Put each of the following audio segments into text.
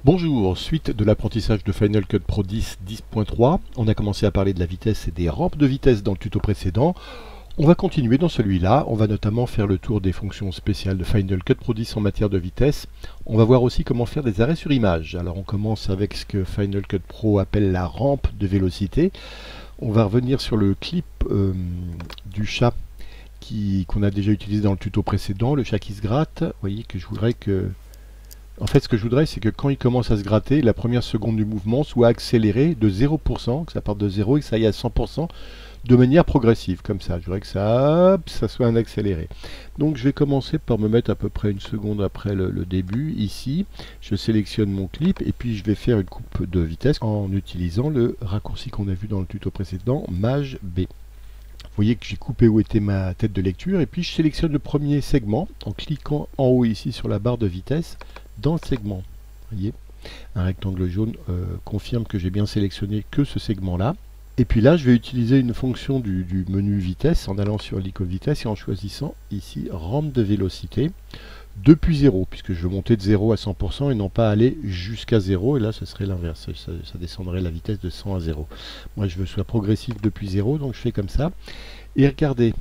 Bonjour, suite de l'apprentissage de Final Cut Pro 10 10.3, on a commencé à parler de la vitesse et des rampes de vitesse dans le tuto précédent. On va continuer dans celui-là, on va notamment faire le tour des fonctions spéciales de Final Cut Pro 10 en matière de vitesse. On va voir aussi comment faire des arrêts sur image. Alors on commence avec ce que Final Cut Pro appelle la rampe de vélocité. On va revenir sur le clip du chat qu'on a déjà utilisé dans le tuto précédent, le chat qui se gratte. Vous voyez que je voudrais que... En fait, ce que je voudrais, c'est que quand il commence à se gratter, la première seconde du mouvement soit accélérée de 0%, que ça parte de 0 et que ça aille à 100% de manière progressive, comme ça. Je voudrais que ça soit un accéléré. Donc je vais commencer par me mettre à peu près une seconde après le début, ici. Je sélectionne mon clip et puis je vais faire une coupe de vitesse en utilisant le raccourci qu'on a vu dans le tuto précédent, Maj B. Vous voyez que j'ai coupé où était ma tête de lecture et puis je sélectionne le premier segment en cliquant en haut ici sur la barre de vitesse dans le segment. Vous voyez, un rectangle jaune confirme que j'ai bien sélectionné que ce segment-là. Et puis là, je vais utiliser une fonction du menu vitesse en allant sur l'icône vitesse et en choisissant ici rampe de vélocité depuis 0, puisque je veux monter de 0 à 100% et non pas aller jusqu'à 0. Et là, ce serait l'inverse, ça descendrait la vitesse de 100 à 0. Moi, je veux que ce soit progressif depuis 0, donc je fais comme ça. Et regardez,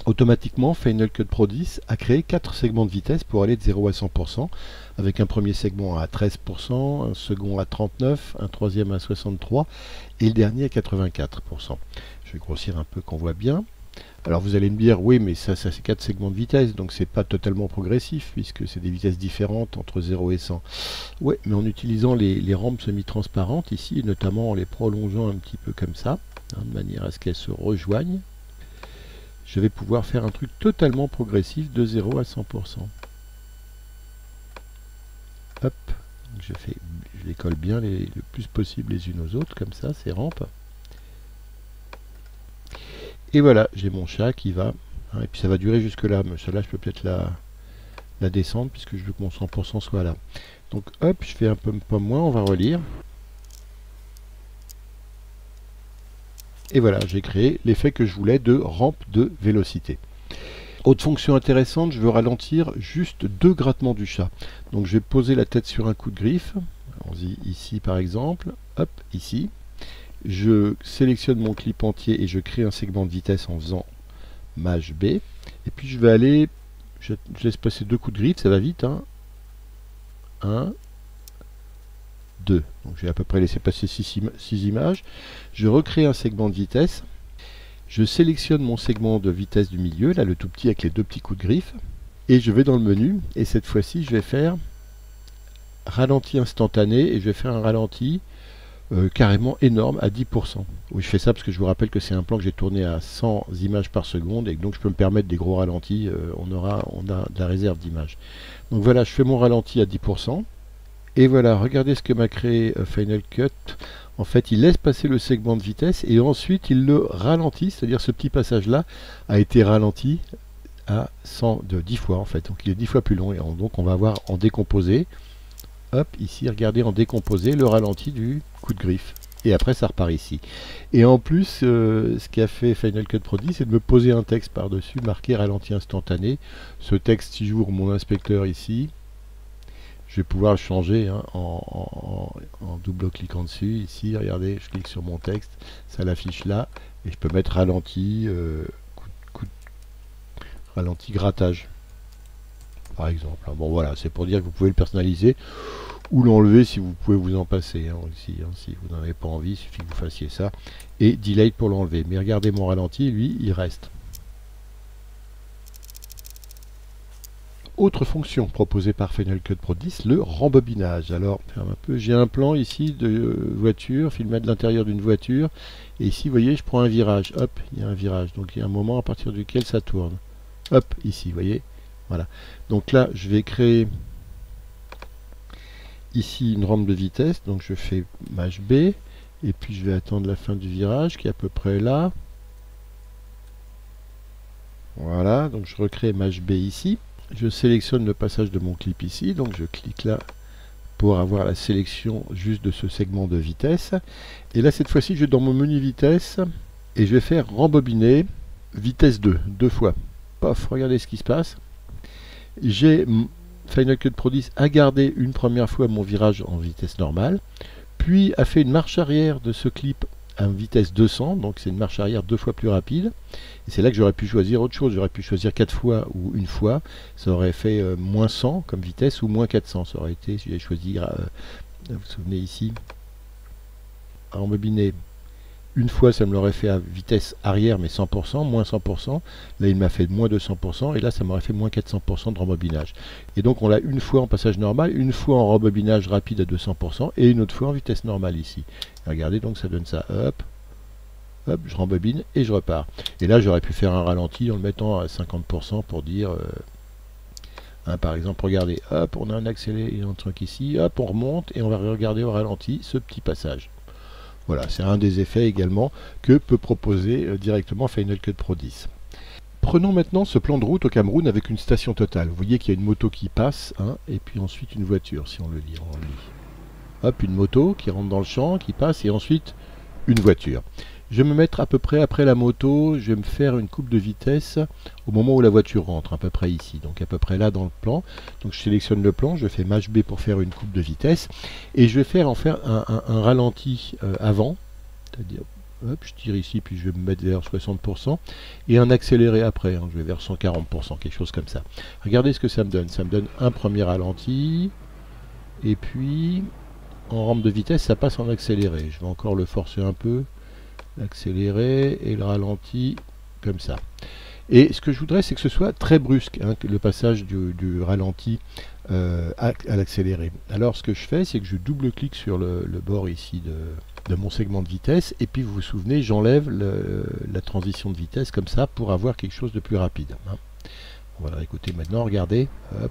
automatiquement, Final Cut Pro 10 a créé 4 segments de vitesse pour aller de 0 à 100%, avec un premier segment à 13%, un second à 39%, un troisième à 63% et le dernier à 84%. Je vais grossir un peu qu'on voit bien. Alors vous allez me dire, oui, mais ça c'est 4 segments de vitesse, donc c'est pas totalement progressif, puisque c'est des vitesses différentes entre 0 et 100. Oui, mais en utilisant les rampes semi-transparentes ici, et notamment en les prolongeant un petit peu comme ça, de manière à ce qu'elles se rejoignent, je vais pouvoir faire un truc totalement progressif de 0 à 100%. Hop, je les colle bien le plus possible les unes aux autres, comme ça, ces rampes. Et voilà, j'ai mon chat qui va, et puis ça va durer jusque là, mais celle-là je peux peut-être la descendre, puisque je veux que mon 100% soit là. Donc hop, je fais un peu moins, on va relire. Et voilà, j'ai créé l'effet que je voulais de rampe de vélocité. Autre fonction intéressante, je veux ralentir juste 2 grattements du chat. Donc je vais poser la tête sur un coup de griffe. Allons-y ici par exemple. Hop, ici. Je sélectionne mon clip entier et je crée un segment de vitesse en faisant Maj B. Et puis je vais aller, je laisse passer 2 coups de griffe, ça va vite. 1, 2. Donc j'ai à peu près laissé passer 6 images. Je recrée un segment de vitesse. Je sélectionne mon segment de vitesse du milieu, là le tout petit avec les 2 petits coups de griffe. Et je vais dans le menu. Et cette fois-ci, je vais faire ralenti instantané. Et je vais faire un ralenti carrément énorme à 10%. Oui, je fais ça parce que je vous rappelle que c'est un plan que j'ai tourné à 100 images par seconde. Et donc je peux me permettre des gros ralentis. On a de la réserve d'images. Donc voilà, je fais mon ralenti à 10%. Et voilà, regardez ce que m'a créé Final Cut. En fait, il laisse passer le segment de vitesse et ensuite il le ralentit, c'est-à-dire ce petit passage-là a été ralenti à 10 fois en fait. Donc il est 10 fois plus long et donc on va avoir en décomposé. Hop, ici, regardez en décomposé le ralenti du coup de griffe. Et après ça repart ici. Et en plus, ce qu'a fait Final Cut Pro 10, c'est de me poser un texte par-dessus, marqué ralenti instantané. Ce texte, si j'ouvre mon inspecteur ici, je vais pouvoir le changer en double-cliquant dessus. Ici, regardez, je clique sur mon texte, ça l'affiche là, et je peux mettre ralenti, ralenti grattage, par exemple. Bon voilà, c'est pour dire que vous pouvez le personnaliser ou l'enlever si vous pouvez vous en passer. Si vous n'en avez pas envie, il suffit que vous fassiez ça. Et delete pour l'enlever. Mais regardez mon ralenti, lui, il reste. Autre fonction proposée par Final Cut Pro 10, le rembobinage. Alors, j'ai un plan ici de voiture, filmé de l'intérieur d'une voiture. Et ici, vous voyez, je prends un virage. Hop, il y a un virage. Donc, il y a un moment à partir duquel ça tourne. Hop, ici, vous voyez. Voilà. Donc là, je vais créer ici une rampe de vitesse. Donc, je fais Maj B. Et puis, je vais attendre la fin du virage, qui est à peu près là. Voilà. Donc, je recrée Maj B ici. Je sélectionne le passage de mon clip ici, donc je clique là pour avoir la sélection juste de ce segment de vitesse. Et là, cette fois-ci, je vais dans mon menu vitesse et je vais faire rembobiner vitesse 2, 2 fois. Paf, regardez ce qui se passe. J'ai Final Cut Pro 10 a gardé une première fois mon virage en vitesse normale, puis a fait une marche arrière de ce clip à vitesse 200, donc c'est une marche arrière 2 fois plus rapide. Et c'est là que j'aurais pu choisir autre chose, j'aurais pu choisir 4 fois ou une fois, ça aurait fait moins 100 comme vitesse ou moins 400, ça aurait été, si j'avais choisi, vous vous souvenez ici, à rembobiner une fois, ça me l'aurait fait à vitesse arrière mais 100%, moins 100%, là il m'a fait moins 200%, et là ça m'aurait fait moins 400% de rembobinage. Et donc on l'a une fois en passage normal, une fois en rembobinage rapide à 200%, et une autre fois en vitesse normale ici. Et regardez, donc ça donne ça, hop, hop, je rembobine et je repars. Et là j'aurais pu faire un ralenti en le mettant à 50% pour dire, par exemple, regardez, hop, on a un accéléré et un truc ici, hop, on remonte, et on va regarder au ralenti ce petit passage. Voilà, c'est un des effets également que peut proposer directement Final Cut Pro 10. Prenons maintenant ce plan de route au Cameroun avec une station totale. Vous voyez qu'il y a une moto qui passe, hein, et puis ensuite une voiture, si on le lit. Hop, une moto qui rentre dans le champ, qui passe, et ensuite une voiture. Je vais me mettre à peu près après la moto, je vais me faire une coupe de vitesse au moment où la voiture rentre, à peu près ici, donc à peu près là dans le plan. Donc je sélectionne le plan, je fais Maj B pour faire une coupe de vitesse, et je vais faire un ralenti avant, c'est-à-dire, hop, je tire ici, puis je vais me mettre vers 60%, et un accéléré après, hein, je vais vers 140%, quelque chose comme ça. Regardez ce que ça me donne un premier ralenti, et puis en rampe de vitesse, ça passe en accéléré. Je vais encore le forcer un peu, l'accélérer et le ralenti comme ça. Et ce que je voudrais, c'est que ce soit très brusque, hein, le passage du ralenti à l'accéléré. Alors ce que je fais, c'est que je double-clique sur le bord ici de mon segment de vitesse, et puis vous vous souvenez, j'enlève la transition de vitesse comme ça pour avoir quelque chose de plus rapide, hein. On va le réécouter maintenant, regardez, hop.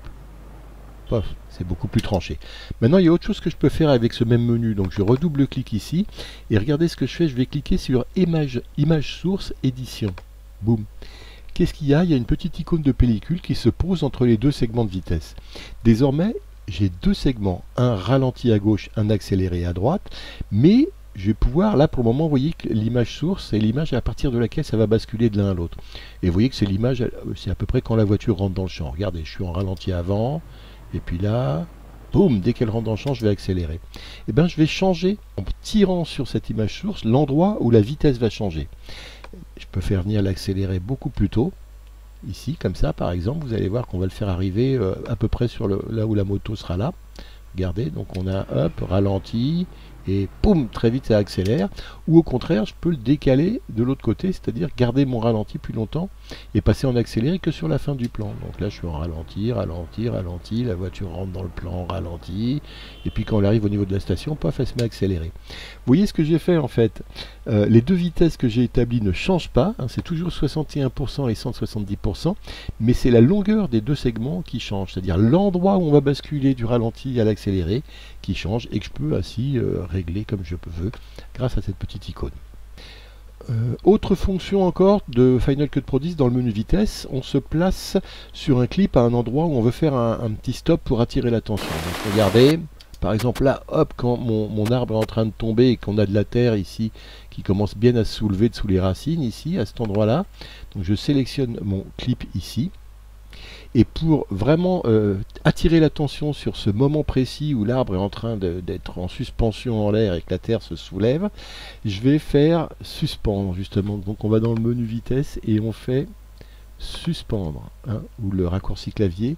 C'est beaucoup plus tranché. Maintenant, il y a autre chose que je peux faire avec ce même menu. Donc, je redouble-clique ici. Et regardez ce que je fais. Je vais cliquer sur Image source, édition. Boum. Qu'est-ce qu'il y a? Il y a une petite icône de pellicule qui se pose entre les deux segments de vitesse. Désormais, j'ai deux segments. Un ralenti à gauche, un accéléré à droite. Mais je vais pouvoir, là pour le moment, vous voyez que l'image source, c'est l'image à partir de laquelle ça va basculer de l'un à l'autre. Et vous voyez que c'est l'image, c'est à peu près quand la voiture rentre dans le champ. Regardez, je suis en ralenti avant. Et puis là, boum, dès qu'elle rentre dans le champ, je vais accélérer. Et bien, je vais changer, en tirant sur cette image source, l'endroit où la vitesse va changer. Je peux faire venir l'accélérer beaucoup plus tôt. Ici, comme ça, par exemple, vous allez voir qu'on va le faire arriver à peu près sur là où la moto sera là. Regardez, donc on a, hop, ralenti, et boum, très vite ça accélère. Ou au contraire, je peux le décaler de l'autre côté, c'est-à-dire garder mon ralenti plus longtemps et passer en accéléré que sur la fin du plan. Donc là, je suis en ralenti, ralenti, ralenti, la voiture rentre dans le plan, ralenti, et puis quand elle arrive au niveau de la station, paf, elle se met à accélérer. Vous voyez ce que j'ai fait en fait? Les deux vitesses que j'ai établies ne changent pas, hein, c'est toujours 61% et 170%, mais c'est la longueur des deux segments qui change, c'est-à-dire l'endroit où on va basculer du ralenti à l'accéléré qui change, et que je peux ainsi régler comme je veux grâce à cette petite icône. Autre fonction encore de Final Cut Pro 10 dans le menu vitesse, on se place sur un clip à un endroit où on veut faire un petit stop pour attirer l'attention. Donc regardez, par exemple là, hop, quand mon arbre est en train de tomber et qu'on a de la terre ici qui commence bien à se soulever sous les racines ici, à cet endroit-là, donc je sélectionne mon clip ici. Et pour vraiment attirer l'attention sur ce moment précis où l'arbre est en train d'être en suspension en l'air et que la terre se soulève, je vais faire suspendre justement. Donc on va dans le menu vitesse et on fait suspendre, hein, ou le raccourci clavier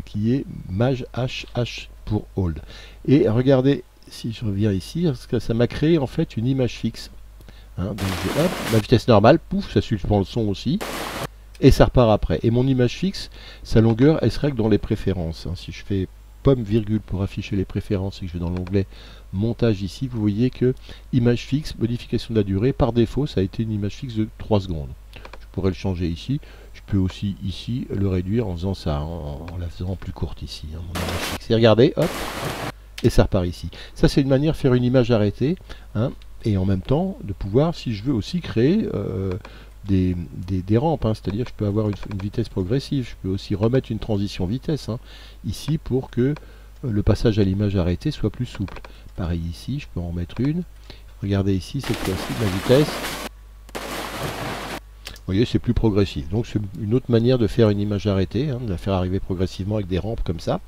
qui est Maj H pour hold. Et regardez, si je reviens ici, parce que ça m'a créé en fait une image fixe. Hein, donc hop, la vitesse normale, pouf, ça suspend le son aussi. Et ça repart après. Et mon image fixe, sa longueur, elle se règle dans les préférences. Hein. Si je fais pomme virgule pour afficher les préférences et que je vais dans l'onglet montage ici, vous voyez que image fixe, modification de la durée, par défaut, ça a été une image fixe de 3 secondes. Je pourrais le changer ici. Je peux aussi ici le réduire en faisant ça, en la faisant plus courte ici. Hein, mon image fixe. Et regardez, hop, et ça repart ici. Ça, c'est une manière de faire une image arrêtée, hein, et en même temps de pouvoir, si je veux aussi créer des rampes, hein, c'est-à-dire je peux avoir une vitesse progressive, je peux aussi remettre une transition vitesse, hein, ici pour que le passage à l'image arrêtée soit plus souple. Pareil ici, je peux en mettre une. Regardez ici, cette fois-ci, la vitesse. voyez, c'est plus progressif. Donc c'est une autre manière de faire une image arrêtée, hein, de la faire arriver progressivement avec des rampes comme ça.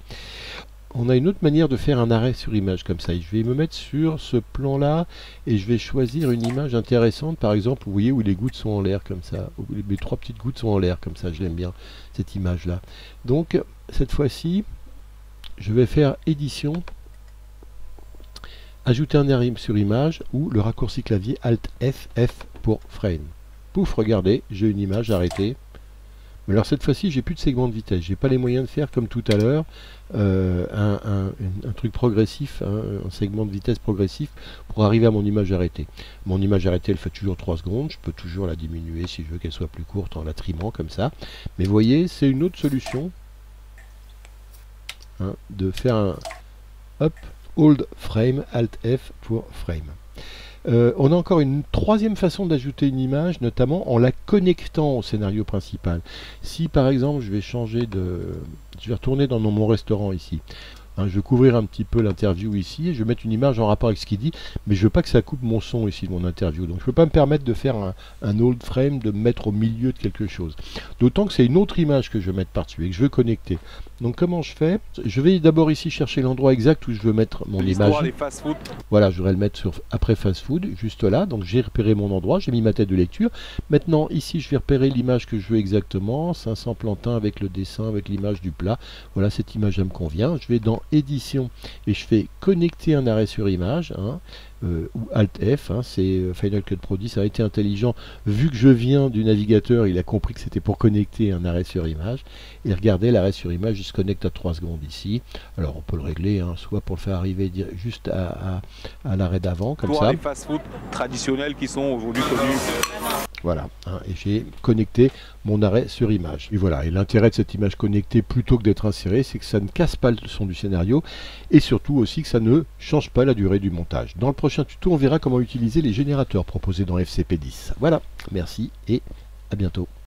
On a une autre manière de faire un arrêt sur image comme ça. Je vais me mettre sur ce plan là et je vais choisir une image intéressante, par exemple, vous voyez, où les gouttes sont en l'air comme ça, où les 3 petites gouttes sont en l'air comme ça. Je l'aime bien cette image là. Donc cette fois-ci je vais faire édition, ajouter un arrêt sur image ou le raccourci clavier Alt F pour frame. Pouf, regardez, j'ai une image arrêtée. Mais alors cette fois-ci, j'ai plus de segment de vitesse. J'ai pas les moyens de faire comme tout à l'heure un truc progressif, hein, un segment de vitesse progressif pour arriver à mon image arrêtée. Mon image arrêtée, elle fait toujours 3 secondes. Je peux toujours la diminuer si je veux qu'elle soit plus courte en la trimant comme ça. Mais vous voyez, c'est une autre solution, hein, de faire un hop, hold frame, Alt F pour frame. On a encore une troisième façon d'ajouter une image, notamment en la connectant au scénario principal. Si par exemple je vais changer de... Je vais retourner dans mon restaurant ici. Hein, je vais couvrir un petit peu l'interview ici et je vais mettre une image en rapport avec ce qu'il dit, mais je ne veux pas que ça coupe mon son ici de mon interview. Donc je ne peux pas me permettre de faire un old frame, de me mettre au milieu de quelque chose. D'autant que c'est une autre image que je vais mettre par-dessus et que je veux connecter. Donc comment je fais? Je vais d'abord ici chercher l'endroit exact où je veux mettre mon image. Voilà, je voudrais le mettre sur après fast food, juste là. Donc j'ai repéré mon endroit, j'ai mis ma tête de lecture. Maintenant ici je vais repérer l'image que je veux exactement, 500 plantains avec le dessin, avec l'image du plat. Voilà, cette image elle me convient. Je vais dans édition et je fais connecter un arrêt sur image, hein, ou Alt F, hein, c'est Final Cut Pro 10, a été intelligent, vu que je viens du navigateur, il a compris que c'était pour connecter un arrêt sur image, et regardez, l'arrêt sur image il se connecte à 3 secondes ici. Alors on peut le régler, hein, soit pour le faire arriver juste à l'arrêt d'avant, comme pour ça. Les fast-food traditionnels qui sont aujourd'hui connus. Voilà, hein, et j'ai connecté mon arrêt sur image. Et voilà, et l'intérêt de cette image connectée plutôt que d'être insérée, c'est que ça ne casse pas le son du scénario, et surtout aussi que ça ne change pas la durée du montage. Dans le prochain tuto, on verra comment utiliser les générateurs proposés dans FCP10. Voilà, merci et à bientôt.